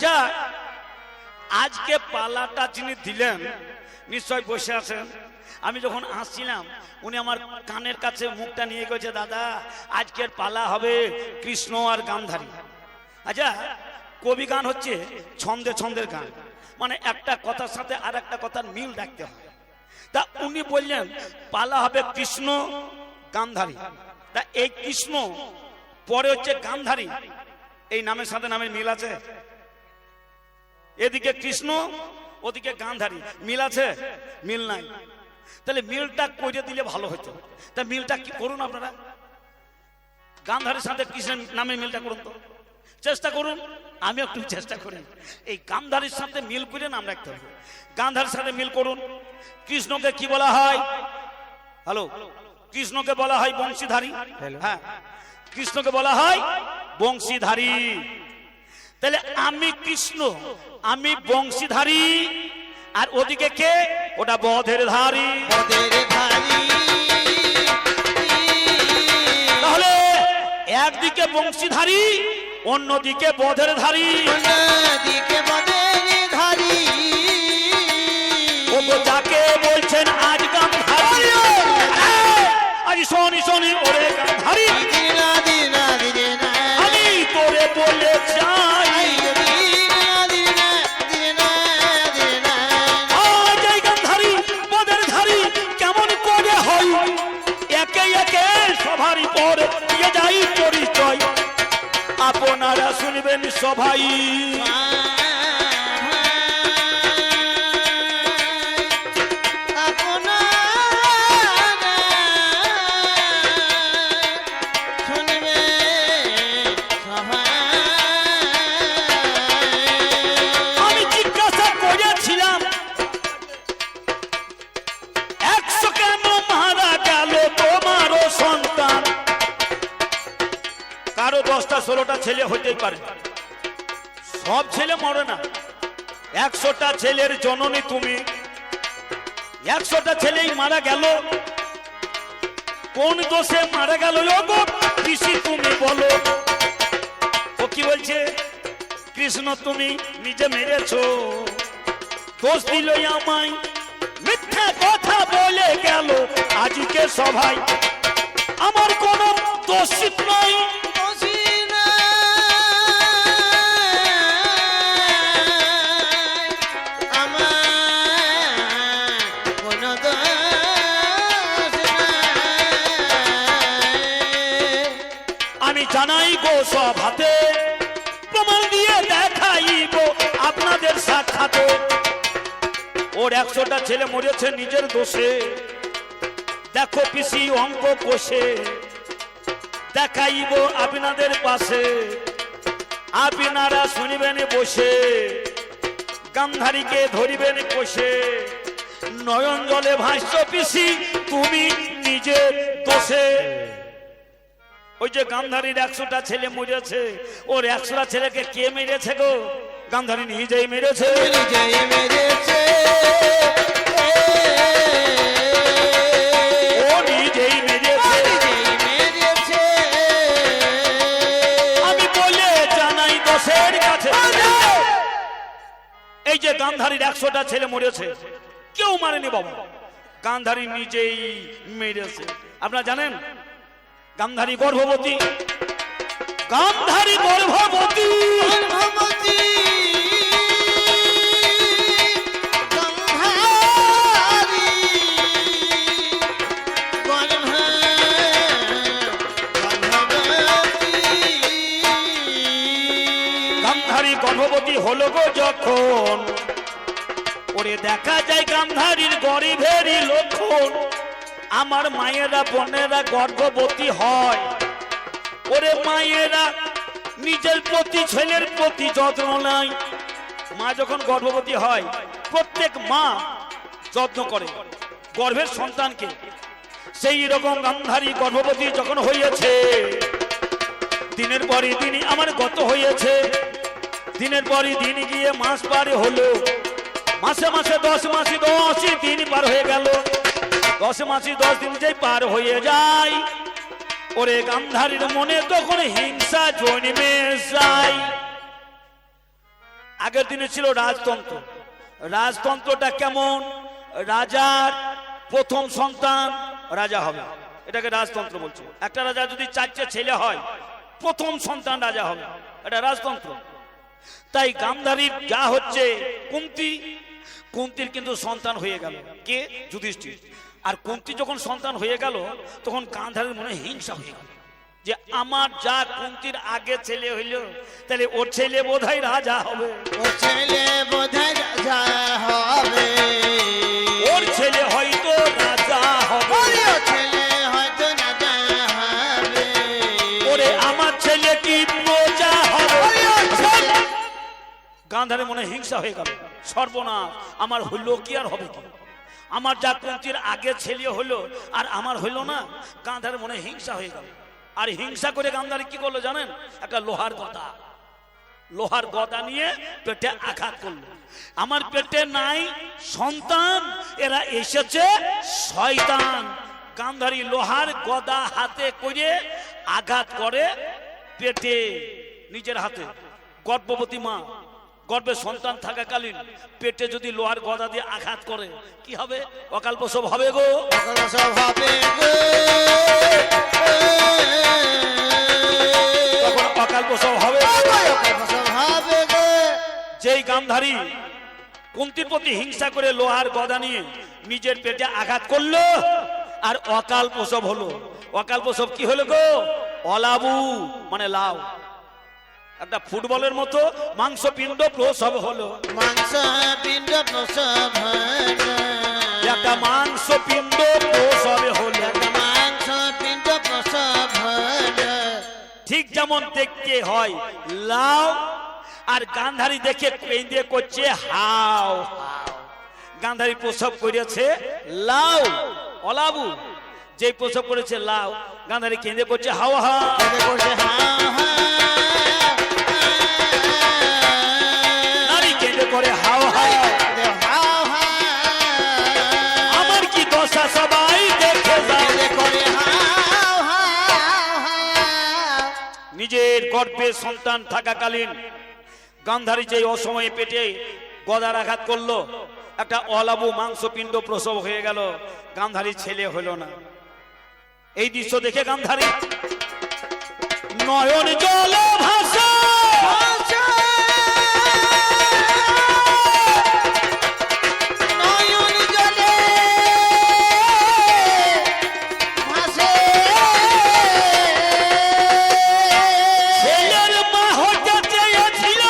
আচ্ছা, আজকে পালাটা যিনি দিলেন নিশ্চয় বসে আছেন। আমি যখন আসছিলাম উনি আমার কানের কাছে মুখটা নিয়ে গেছে, দাদা আজকের পালা হবে কৃষ্ণ আর গান্ধারী। আচ্ছা, কবি গান হচ্ছে ছন্দে ছন্দের গান, মানে একটা কথার সাথে আর একটা কথার মিল রাখতে হয়। তা উনি বললেন পালা হবে কৃষ্ণ গান্ধারী। তা এই কৃষ্ণ পরে হচ্ছে গান্ধারী, এই নামের সাথে নামের মিল আছে? এদিকে কৃষ্ণ ওদিকে গান্ধারী, মিল আছে? মিল নাই। তাহলে মিলটা করে দিলে ভালো হতো। তা মিলটা কি করুন আপনারা, গান্ধারীর সাথে কৃষ্ণের নামে মিলটা করুন তো, চেষ্টা করুন। আমি একটু চেষ্টা করি, এই গান্ধারীর সাথে মিল করে নাম রাখতে হবে। গান্ধারীর সাথে মিল করুন। কৃষ্ণকে কি বলা হয়? হ্যালো, কৃষ্ণকে বলা হয় বংশীধারী। হ্যাঁ, কৃষ্ণকে বলা হয় বংশীধারী। তাহলে আমি কৃষ্ণ, আমি বংশীধারী, আর ওদিকে কে? ওটা বধের ধারী। তাহলে একদিকে বংশীধারী, অন্যদিকে বধের ধারী। যাকে বলছেন আজ গান্ধারী, আজ শনি শনি ওরে গান্ধারী, আমি তোরে বলে চাই আজ এই গান্ধারী বধের ধারী কেমন করে হয়, একে একে সবারই পর দিয়ে যাই পরিচয়, আপনারা শুনবেন সবাই। আমি জিজ্ঞাসা করেছিলাম 100 কেন মারা গেল তোমারও সন্তান? কারো 10টা 16টা ছেলে হইতেই পারে, সব ছেলে মরে না। 100টা ছেলের জননী তুমি, 100টা ছেলেই মারা গেল, কোন দোষে মারা গেল গো পিসি তুমি বলো? ও কি বলছে? কৃষ্ণ তুমি নিজে মেরেছো, দোষ দিল আমায়, মিথ্যা কথা বলে গেল আজকে সবাই, আমার কোনো দোষ নাই। আমি জানাই গো সভাতে, প্রমাণ দিয়ে দেখাইব আপনাদের সাক্ষাতে, ওর 100টা ছেলে মরেছে নিজের দোষে। দেখো পিসি অঙ্ক কষে দেখাইব আপনাদের পাশে, আপনারা শুনবেন বসে, গান্ধারীকে ধরিবেন কষে, নয়ন জলে ভাষ্য পিসি তুমি নিজের দোষে। ওই যে গান্ধারীর 100টা ছেলে মরেছে, ওর 100টা ছেলেকে কে মেরেছে গো? গান্ধারী নিজেই মেরেছে, নিজেই মেরেছে, ও নিজেই মেরেছে, মেরেছে। আমি বলে জানাই দোষের কাছে, এই যে গান্ধারীর 100টা ছেলে মরেছে, কেউ মারেনি বাবা, গান্ধারী নিজেই মেরেছে। আপনারা জানেন গান্ধারী গর্ভবতী, গান্ধারী গর্ভবতী, গান্ধারী গর্ভবতী হলো গো যখন, ওরে দেখা যায় গান্ধারীর গরিবেরই লক্ষণ। আমার মায়েরা বোনেরা গর্ভবতী হয়, ওরে মায়েরা নিজের প্রতি ছেলের প্রতি যত্ন নেয়। মা যখন গর্ভবতী হয় প্রত্যেক মা যত্ন করে গর্ভের সন্তানকে। সেই রকম গান্ধারী গর্ভবতী যখন হয়েছে, দিনের পরই দিন আমার গত হয়েছে, দিনের পরই দিন গিয়ে মাস পারে হলো, মাসে মাসে 10 মাসে 10 দিন পার হয়ে গেল, 10 মাসে 10 দিন যে পার হয়ে যায়, ওরে গান্ধারীর মনে তখন হিংসা জন্মে যায়। আগের দিনে ছিল রাজতন্ত্র। রাজতন্ত্রটা কেমন? রাজার প্রথম সন্তান রাজা হবে, এটাকে রাজতন্ত্র বলছে। একটা রাজা যদি 4টে ছেলে হয়, প্রথম সন্তান রাজা হবে, এটা রাজতন্ত্র। তাই গান্ধারীর যা হচ্ছে কুন্তী, কুন্তির কিন্তু সন্তান হয়ে গেল, কে? যুধিষ্ঠির। আর কুন্তী যখন সন্তান হয়ে গেল তখন গান্ধারীর মনে হিংসা হয়ে গেল যে আমার যা কুন্তির আগে ছেলে হইল, তাহলে ওর ছেলে বোধহয় রাজা হবে, ওর ছেলে বোধহয় রাজা হবে, ওর ছেলে হয়তো রাজা হবে, ওর ছেলে হয়তো রাজা হবে, ওরে আমার ছেলে কি প্রজা হবে। গান্ধারের মনে হিংসা হয়ে গেল, সর্বনাশ, আমার হইলো কি আর হবে কি? আমার যা কুন্তির আগে ছেলে হলো আর আমার হইলো না। গান্ধারের মনে হিংসা হয়ে গেল। আর হিংসা করে গান্ধারী কি করলো জানেন? একটা লোহার গদা নিয়ে পেটে আঘাত করলো। আমার পেটে নাই সন্তান, এরা এসেছে শয়তান। গান্ধারী লোহার গদা হাতে করে আঘাত করে পেটে, নিজের হাতে। গর্ভবতী মা গর্ভে সন্তান থাকাকালীন পেটে যদি লোহার গদা দিয়ে আঘাত করে কি হবে? অকাল প্রসব হবে গো, অকাল প্রসব হবে গো, তখন অকাল প্রসব হবে, অকাল প্রসব হবে গো। যেই গান্ধারী কুন্তির প্রতি হিংসা করে লোহার গদা নিয়ে নিজের পেটে আঘাত করলো আর অকাল প্রসব হলো। অকাল প্রসব কি হলো গো? অলাবু মানে লাউ, একটা ফুটবলের মতো মাংসপিণ্ড প্রসব হলো, মাংসপিণ্ড প্রসব হলো, একটা মাংসপিণ্ড প্রসব হলো, মাংসপিণ্ড প্রসব হলো। ঠিক যেমন দেখতে হয় লাউ, আর গান্ধারী দেখে কেঁদে করছে হাও হাও। গান্ধারী প্রসব করেছে লাউ, অলাবু। যে প্রসব করেছে লাউ, গান্ধারী কেঁদে করছে হাও হাও, কেঁদে করছে হাও হাও, নারী কেঁদে করে হাও হাও। কেঁদে হাও হাও, আমার কি দশা সবাই দেখে যাও। কেঁদে করে হাও হাও হাও। নিজের গর্ভে সন্তান থাকাকালীন গান্ধারী যে অসময়ে পেটে গদার আঘাত করলো, একটা অলাবু মাংসপিণ্ড প্রসব হয়ে গেল, গান্ধারী ছেলে হলো না। এই দৃশ্য দেখে গান্ধারী নয়ন জল ভাসে, নয়ন জলে ভাসে, ছেলের মা হতে চেয়েছিল,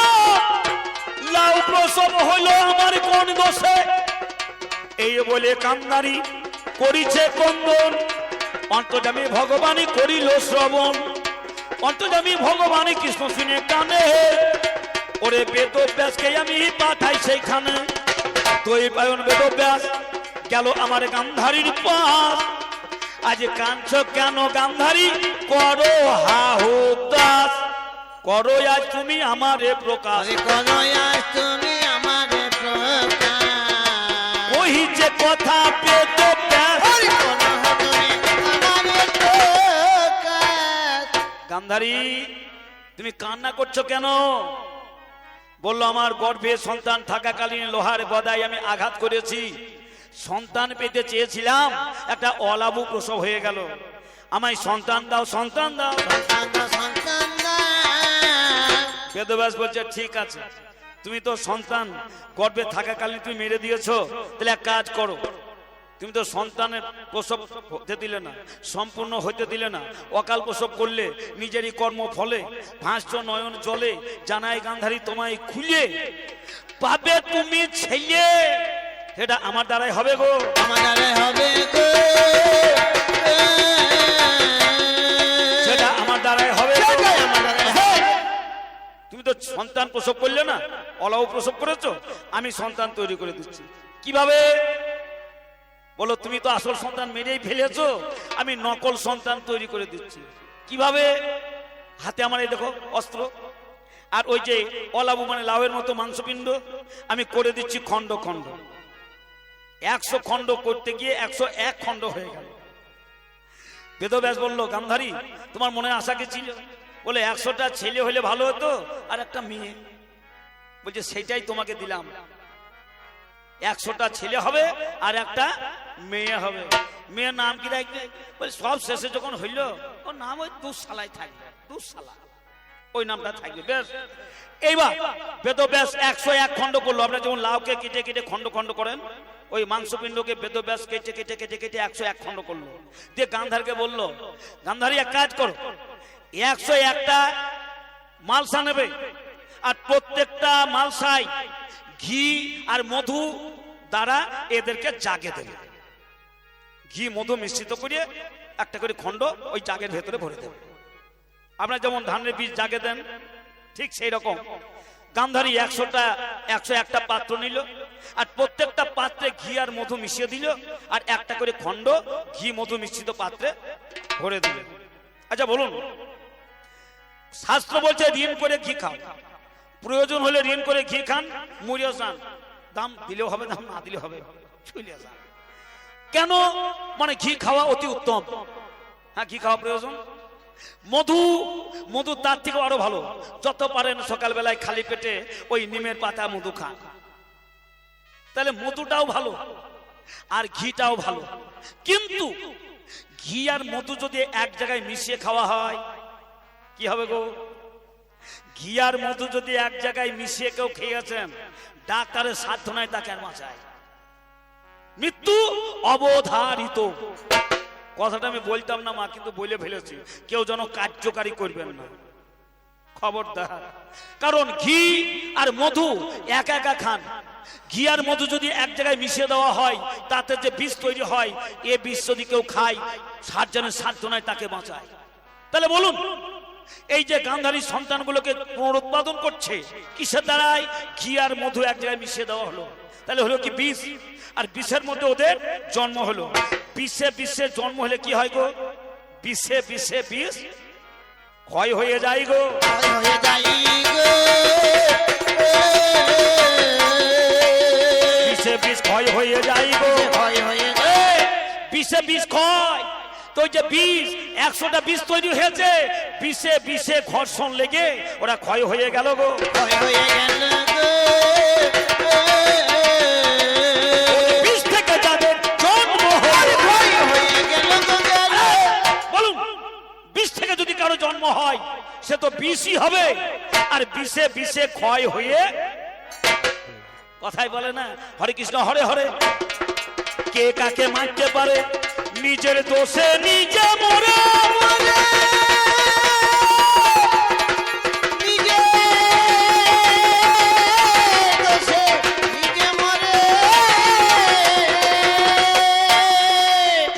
লাউ প্রসব হলো আমার কোন দোষে? এই বলে গান্ধারী করিছে কন্দন, অন্তর্যামী ভগবানই করিল শ্রবণ। অন্তর্যামী ভগবানই কৃষ্ণ শুনে কানে, ওরে বেদব্যাসকে আমি পাঠাই সেইখানে। দৈপায়ন বেদব্যাস গেল আমার গান্ধারীর পাশ। আজ কাঁদছ কেন গান্ধারী? করো হাহু দাস, করো আজ তুমি আমারে প্রকাশ। কনয়াস তুমি আমারে প্রকাশ, কহিছে কথা বেদব্যাস। গান্ধারী তুমি কান্না করছো কেন? বললো আমার গর্ভে সন্তান থাকাকালীন লোহার গদায় আমি আঘাত করেছি, সন্তান পেতে চেয়েছিলাম, একটা অলাবু প্রসব হয়ে গেল, আমায় সন্তান দাও, সন্তান দাও। বেদব্যাস বলছে ঠিক আছে, তুমি তো সন্তান গর্ভে থাকাকালীন তুমি মেরে দিয়েছো, তাহলে এক কাজ করো, তুমি তো সন্তানের প্রসব হতে দিলে না, সম্পূর্ণ হতে দিলে না, অকাল প্রসব করলে, নিজেরই কর্ম ফলে ভাঁজ নয়ন জলে, জানাই গান্ধারী তোমায় খুলে পাবে তুমি ছেলে। সেটা আমার দ্বারাই হবে গো, আমার দ্বারাই হবে গো, সেটা আমার দ্বারাই হবে গো। সেটাই আমার দ্বারাই হবে। তুমি তো সন্তান প্রসব করলে না, অলাও প্রসব করেছো, আমি সন্তান তৈরি করে দিচ্ছি। কিভাবে? বলো তুমি তো আসল সন্তান মেরেই ফেলেছো, আমি নকল সন্তান তৈরি করে দিচ্ছি। কিভাবে? হাতে আমার এই দেখো অস্ত্র, আর ওই যে অলাবু মানে লাউয়ের মতো মাংসপিণ্ড, আমি করে দিচ্ছি খণ্ড খণ্ড। 100 খণ্ড করতে গিয়ে 101 খণ্ড হয়ে গেল। বেদব্যাস বললো গান্ধারী তোমার মনে আশা কি ছিল? বলে 100টা ছেলে হলে ভালো হতো আর একটা মেয়ে। বলছে সেটাই তোমাকে দিলাম, 100টা ছেলে হবে আর একটা মেয়ে হবে। মেয়ের নাম কি রাখবে? বলে সব শেষে যখন হইল ওর নাম ওই দুঃশালাই থাকবে, দুঃশালা ওই নামটা থাকবে। বেশ, এইবার বেদব্যাস 101 খণ্ড করলো। আপনারা যেমন লাউকে কেটে কেটে খণ্ড খণ্ড করেন, ওই মাংসপিণ্ডকে বেদব্যাস কেটে কেটে কেটে কেটে 101 খণ্ড করলো। দিয়ে গান্ধারকে বললো, গান্ধারী এক কাজ করো, 101টা মালসা নেবে আর প্রত্যেকটা মালসায় ঘি আর মধু দ্বারা এদেরকে জাগে দেবে। ঘি মধু মিশ্রিত করে একটা করে খণ্ড ওই জাগের ভেতরে ভরে দেবে। আপনারা যেমন ধানের বীজ জাগে দেন, ঠিক সেই রকম গান্ধারী 101টা পাত্র নিল আর প্রত্যেকটা পাত্রে ঘি আর মধু মিশিয়ে দিল আর একটা করে খণ্ড ঘি মধু মিশ্রিত পাত্রে ভরে দিল। আচ্ছা বলুন, শাস্ত্র বলছে ঋণ করে ঘি খাও, প্রয়োজন হলে ঋণ করে ঘি খান, মরিয়া যান, দাম দিলেও হবে দাম না দিলে হবে, চলে যান। কেন? মানে ঘি খাওয়া অতি উত্তম। হ্যাঁ, ঘি খাওয়া প্রয়োজন। মধু, মধু তার থেকে আরো ভালো। যত পারেন সকালবেলায় খালি পেটে ওই নিমের পাতা মধু খান, তাহলে মধুটাও ভালো আর ঘিটাও ভালো। কিন্তু ঘি আর মধু যদি এক জায়গায় মিশিয়ে খাওয়া হয় কি হবে গো? ঘি আর মধু যদি এক জায়গায় মিশিয়ে কেউ খেয়েছেন, ডাক্তারের সাধ্য নাই তাকে আর বাঁচায়, মৃত্যু অবধারিত। কথাটা আমি বলতাম না মা, কিন্তু বলে ফেলেছি, কেউ যেন কার্যকারী করবেন না, খবরদার। কারণ ঘি আর মধু একা একা খান, ঘি আর মধু যদি এক জায়গায় মিশিয়ে দেওয়া হয় তাতে যে বিষ তৈরি হয়, এ বিষ যদি কেউ খায় সার্জনের সাধ্য নাই তাকে বাঁচায়। তাহলে বলুন, এই যে গান্ধারী সন্তানগুলোকে পুনরুৎপাদন করছে কিসের দ্বারাই? ঘি আর মধু এক জায়গায় মিশিয়ে দেওয়া হলো। তাহলে হলো কি বিষ, আর বিষের মধ্যে ওদের জন্ম হলো। বিষে বিষে জন্ম হলে কি হয় গো? বিষে বিষে বিষ ক্ষয় হয়ে যায় গো, হয়ে যাই গো। বিষে বিষ ক্ষয় হয়ে যায় গো, ভয় হয়ে যায়। বিষে বিষ ক্ষয়। তো ওই যে বিষ 100টা বিষ তৈরি হয়েছে, বিষে বিষে ঘর্ষণ লেগে ওরা ক্ষয় হয়ে গেল গো, ভয় হয়ে গেল গো। বিষ থেকে যাদের জন্ম হয়, ভয় হয়ে গেল গো গেল। বলুন, বিষ থেকে যদি কারো জন্ম হয় সে তো বিষই হবে, আর বিষে বিষে ক্ষয় হয়ে, কথাই বলে না হরে কৃষ্ণ হরে হরে, কে কাকে মারতে পারে, নিজের দোষে নিজে মরে। নিজে দোষে নিজে মরে।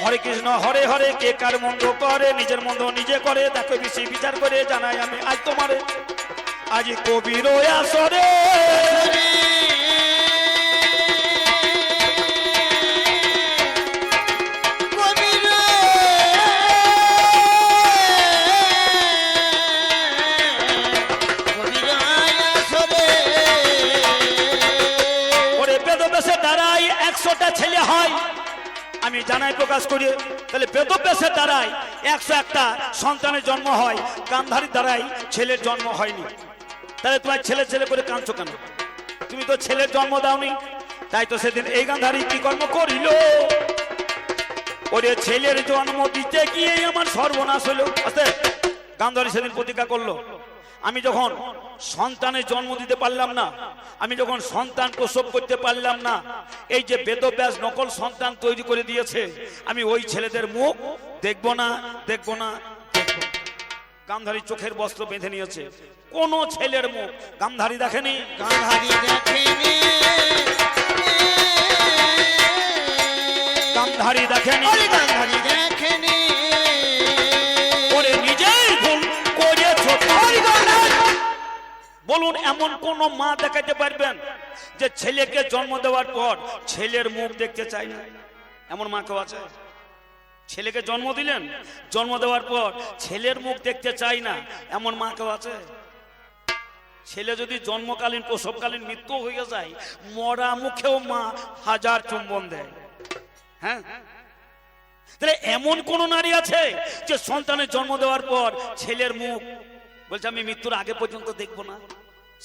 হরে কৃষ্ণ হরে হরে, কে কার মন্দ করে, নিজের মন্দ নিজে করে। দেখো বেশি বিচার করে জানাই আমি আজ তোমারে, আজ কবির আসরে। ওরে বেদব্যাসের দ্বারাই 100টা ছেলে হয়, আমি জানাই প্রকাশ করি। তাহলে বেদব্যাসের দ্বারাই 101টা সন্তানের জন্ম হয়, গান্ধারীর দ্বারাই ছেলের জন্ম হয়নি। তাহলে তোমার ছেলে ছেলে করে কাঁদছো কেন? তুমি তো ছেলের জন্ম দাওনি। তাই তো সেদিন এই গান্ধারী কি কর্ম করিল? ওরে ছেলের জন্ম দিতে গিয়ে আমার সর্বনাশ হলো। আস্তে, গান্ধারী সেদিন প্রতিজ্ঞা করলো, আমি যখন সন্তানের জন্ম দিতে পারলাম না, আমি যখন সন্তান প্রসব করতে পারলাম না, এই যে বেদব্যাস নকল সন্তান তৈরি করে দিয়েছে, আমি ওই ছেলেদের মুখ দেখবো না, দেখবো না, দেখবো না। গান্ধারী চোখের বস্ত্র বেঁধে নিয়েছে, কোন ছেলের মুখ গান্ধারী দেখেনি। গান্ধারী দেখেনি, গান্ধারী দেখেনি, গান্ধারী দেখেনি। ওরে নিজেই ভুল করেছো। বলুন, এমন কোন মা দেখাতে পারবেন যে ছেলেকে জন্ম দেওয়ার পর ছেলের মুখ দেখতে চায় না? এমন মা কেউ আছে? ছেলেকে জন্ম দিলেন, জন্ম দেওয়ার পর ছেলের মুখ দেখতে চাই না, এমন মা কেউ আছে? ছেলে যদি জন্মকালীন প্রসবকালীন মৃত্যু হয়ে যায়, মরা মুখেও মা হাজার চুম্বন দেয়। হ্যাঁ, তাহলে এমন কোন নারী আছে যে সন্তানের জন্ম দেওয়ার পর ছেলের মুখ বলছে আমি মৃত্যুর আগে পর্যন্ত দেখবো না?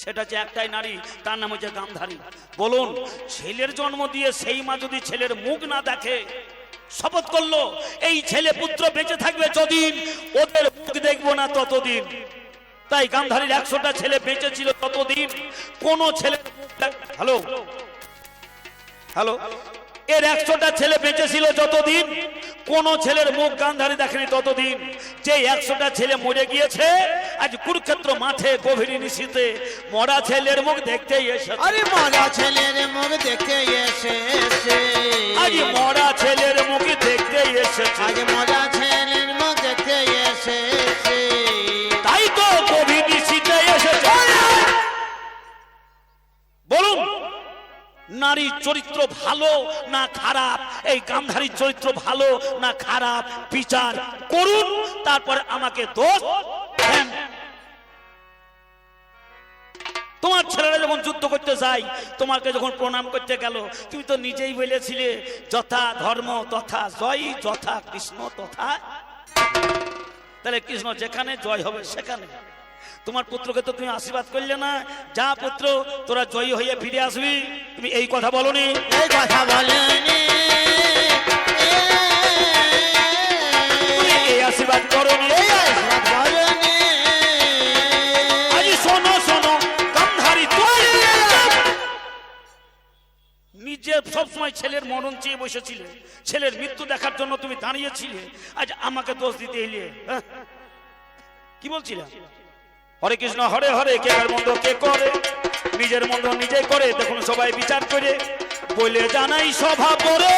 সেটা হচ্ছে একটাই নারী, তার নাম হচ্ছে গান্ধারী। বলুন, ছেলের জন্ম দিয়ে সেই মা যদি ছেলের মুখ না দেখে, শপথ করলো এই ছেলে পুত্র বেঁচে থাকবে যতদিন, ওদের মুখ দেখবো না ততদিন। তাই গান্ধারীর 100টা ছেলে বেঁচে ছিল ততদিন কোন ছেলে, হ্যালো হ্যালো, এর 100টা ছেলে বেঁচে ছিল যতদিন, কোন ছেলের মুখ গান্ধারী দেখেনি ততদিন। যে 100টা ছেলে মরে গিয়েছে, আজ কুরুক্ষেত্র মাঠে গভীর নিশীথে মরা ছেলের মুখ দেখতে এসেছে। আরে মরা ছেলের মুখ দেখতে এসেছে, আজ মরা ছেলের মুখ দেখতে এসেছে, আজ মরা ছেলের মুখ দেখতে এসেছে। তাই তো গভীর নিশীথে এসেছে। বলুন, নারীর চরিত্র ভালো না খারাপ, এই গান্ধারীর চরিত্র ভালো না খারাপ, বিচার করুন, তারপর আমাকে দোষ দেন। তোমার ছেলেরা যখন যুদ্ধ করতে যায়, তোমাকে যখন প্রণাম করতে গেল, তুমি তো নিজেই বলেছিলে যথা ধর্ম তথা জয়, যথা কৃষ্ণ তথা। তাহলে কৃষ্ণ যেখানে জয় হবে সেখানে। তোমার পুত্রকে তো তুমি আশীর্বাদ করলে না, যা পুত্র তোরা জয়ী হয়ে ফিরে আসবি, তুমি এই কথা বলনি? এই কথা বলেনি, এই আশীর্বাদ করনি? এই আশীর্বাদ করেনি। আজ শোনো শোনো গান্ধারী, নিজে সবসময় ছেলের মরণ চেয়ে বসেছিলে, ছেলের মৃত্যু দেখার জন্য তুমি দাঁড়িয়েছিলে, আজ আমাকে দোষ দিতে এলে। কি বলছিলাম? হরে কৃষ্ণ হরে হরে, কে আর মন্দ কে করে, নিজের মন্দ নিজে করে, দেখুন সবাই বিচার করে, বলে জানাই সভা করে।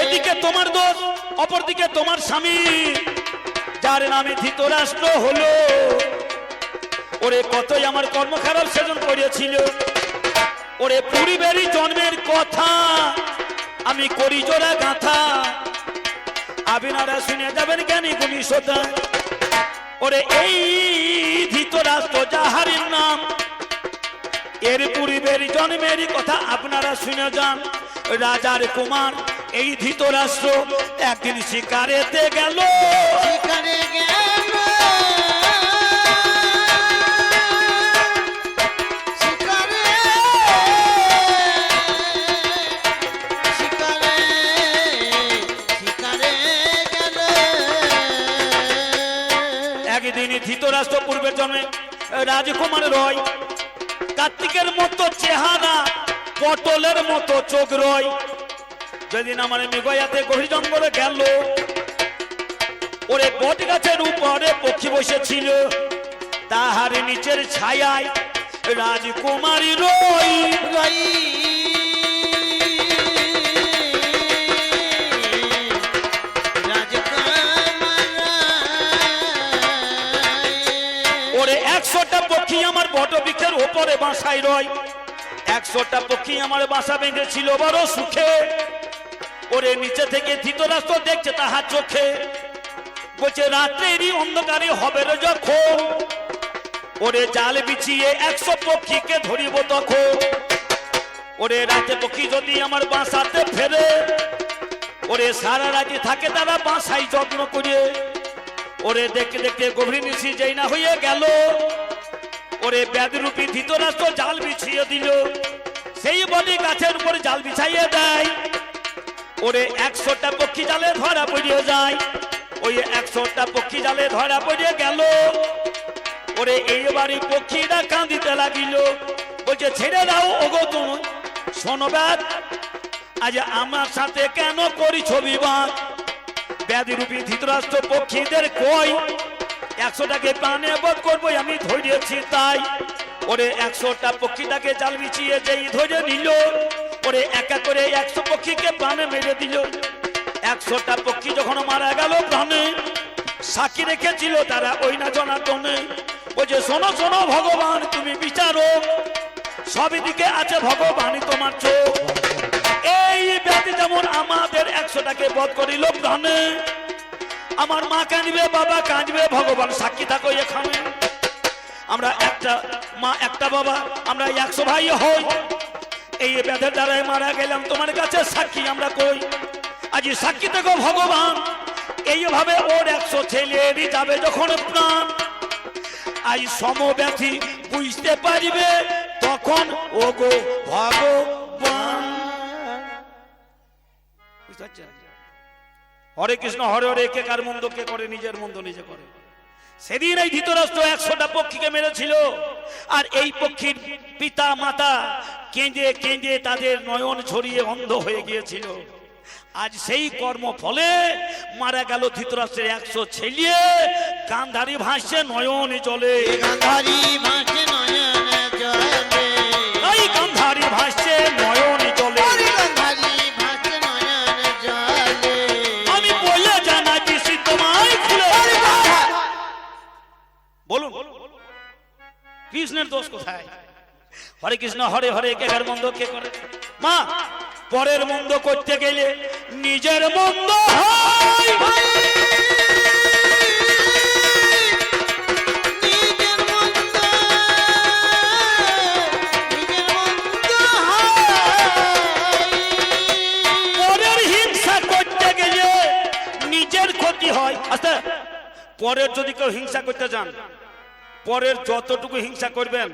এদিকে তোমার দোষ, অপরদিকে তোমার স্বামী, যার নামে ধৃতরাষ্ট্র হলো। ওরে কতই আমার কর্ম খারাপ সেজন করিয়াছিল, ওরে পূর্বেরই জন্মের কথা আমি করি জোড়া গাথা, আপনারা শুনে যাবেন জ্ঞানী গুণী শ্রোতা। ওরে এই ধৃতরাষ্ট্র যাহার নাম, এর পূর্বের জন্মের কথা আপনারা শুনে যান। রাজার কুমার এই ধৃতরাষ্ট্র একদিন শিকারেতে গেল, শিকারে গেল, শিকারে, শিকারে, শিকারে গেল। একদিন ধৃতরাষ্ট্র পূর্বের জন্মে রাজকুমার রয়, কার্তিকের মতো চেহারা, পটলের মতো চোখ রয়। যেদিন আমার মেঘয়াতে গভীর জঙ্গলে গেল, ওরে বট গাছের উপরে পক্ষী বসেছিল, তাহার নিচের ছায়ায় রাজকুমারী রই। রই, ওরে 100টা পক্ষী আমার বটবৃক্ষের উপরে বাসায় রয়, 100টা পক্ষী আমার বাসা বেঁধেছিল বড় সুখে। ওরে নিচে থেকে ধৃতরাষ্ট্র দেখছে তাহার চোখে, বলছে রাত্রেরই অন্ধকারে হবে রে যখন, ওরে জাল বিছিয়ে 100 পক্ষীকে ধরিব তখন। ওরে রাতে পক্ষী যদি আমার বাসাতে ফেরে, ওরে সারা রাতে থাকে তারা বাসায় যত্ন করে। ওরে দেখতে দেখতে গভীর নিশি যেই না হয়ে গেল, ওরে ব্যাধরূপী ধৃতরাষ্ট্র জাল বিছিয়ে দিল, সেই বলি গাছের উপর জাল বিছাইয়ে দেয়। ওরে 100টা পক্ষী জালে ধরা পড়িয়ে যায়, ওই 100টা পক্ষী জালে ধরা পড়িয়ে গেল। ওরে এইবারই পক্ষীরা কাঁদিতে লাগিল, বলছে ছেড়ে দাও ওগো তুমি, শোনবাদ আজ আমার সাথে কেন করিছ বিবাদ। ব্যাধিরূপী ধৃতরাষ্ট্র পক্ষীদের কই, 100টাকে প্রাণে বধ করবো আমি ধরেছি তাই। ওরে 100টা পক্ষীটাকে জাল বিছিয়ে যেই ধরে নিল, ওরে একা করে 100 পক্ষীকে প্রাণে মেরে দিল। 100টা পক্ষী যখন মারা গেল প্রাণে, সাক্ষী রেখেছিল তারা ওই না জনার্দনে। বলছে শোনো শোনো ভগবান তুমি বিচারো, সবই দিকে আছে ভগবানই তোমার চোখ। এই ব্যাধি যেমন আমাদের 100টাকে বধ করিল প্রাণে, আমার মা কাঁদবে বাবা কাঁদবে, ভগবান সাক্ষী থাকো এখানে। আমরা একটা মা একটা বাবা, আমরা 100 ভাই হই, এই ব্যাধের দ্বারাই মারা গেলাম, তোমার কাছে সাক্ষী আমরা কই। আজ সাক্ষী দেখো ভগবান, এইভাবে ওর 100 ছেলেরই যাবে যখন প্রাণ। আজ সমব্যথী বুঝতে পারিবে তখন ও গো ভগবান। বুঝতে পারছেন? হরে কৃষ্ণ হরে হরে, কে কার মন্দ কে করে, নিজের মন্দ নিজে করে। সেদিন এই ধৃতরাষ্ট্র 100টা পক্ষীকে মেরেছিল, আর এই পক্ষীর পিতা মাতা কেঁদে কেঁদে তাদের নয়ন ছড়িয়ে অন্ধ হয়ে গিয়েছিল। আজ সেই কর্ম ফলে মারা গেল ধৃতরাষ্ট্রের 100 ছেলে। গান্ধারী ভাসছে নয়ন জলে, গান্ধারী ভাসছে নয়ন জলে, এই গান্ধারী ভাসছে নয়ন জলে। গান্ধারী ভাসছে নয়ন জলে। আমি বলে জানাচ্ছি তোমায় খুলে, বলুন কৃষ্ণের দোষ কোথায়? হরে কৃষ্ণ হরে হরে, কে কার মন্দ কে করে। মা, পরের মন্দ করতে গেলে নিজের মন্দ হয়। নিজের মন্দ, নিজের মন্দ হয়। পরের হিংসা করতে গেলে নিজের ক্ষতি হয়। আচ্ছা, পরের যদি কেউ হিংসা করতে যান, পরের যতটুকু হিংসা করবেন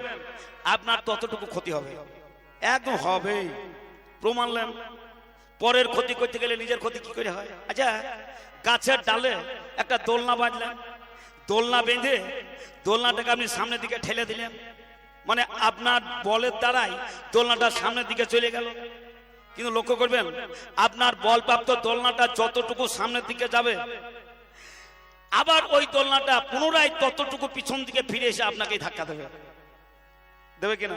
আপনার ততটুকু ক্ষতি হবে, একদম হবে। প্রমাণ নেন। পরের ক্ষতি করতে গেলে নিজের ক্ষতি কি করে হয়? আচ্ছা, গাছের ডালে একটা দোলনা বাঁধলেন, দোলনা বেঁধে দোলনাটাকে আপনি সামনের দিকে ঠেলে দিলেন, মানে আপনার বলের দ্বারাই দোলনাটা সামনের দিকে চলে গেল। কিন্তু লক্ষ্য করবেন, আপনার বলপ্রাপ্ত দোলনাটা যতটুকু সামনের দিকে যাবে, আবার ওই দোলনাটা পুনরায় ততটুকু পিছন দিকে ফিরে এসে আপনাকেই ধাক্কা দেবে, দেবে কিনা?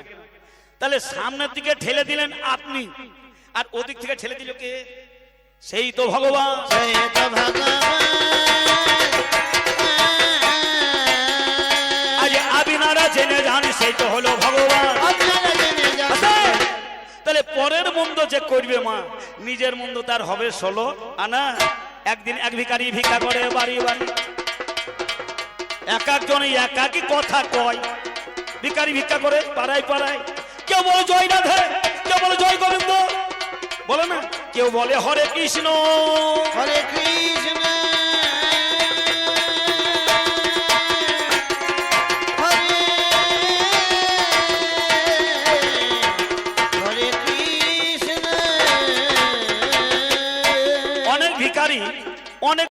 তাহলে সামনের দিকে ঠেলে দিলেন আপনি, আর ওদিক থেকে ঠেলে দিল কে? সেই তো ভগবান। সেই তো ভগবান। আজ আবিনারা জেনে জানি সেই তো হলো ভগবান। আপনারা জেনে আচ্ছা, যান। তাহলে পরের মন্দ যে করবে মা, নিজের মন্দ তার হবে 16 আনা। একদিন এক ভিখারি ভিক্ষা করে বাড়ি বাড়ি, এক একজনই একাকি কথা কয়। ভিখারি ভিক্ষা করে পাড়ায় পাড়ায়, কেউ বলে জয় রাধে, কেউ বলে জয় গোবিন্দ, বলে না, কেউ বলে হরে কৃষ্ণ হরে কৃষ্ণ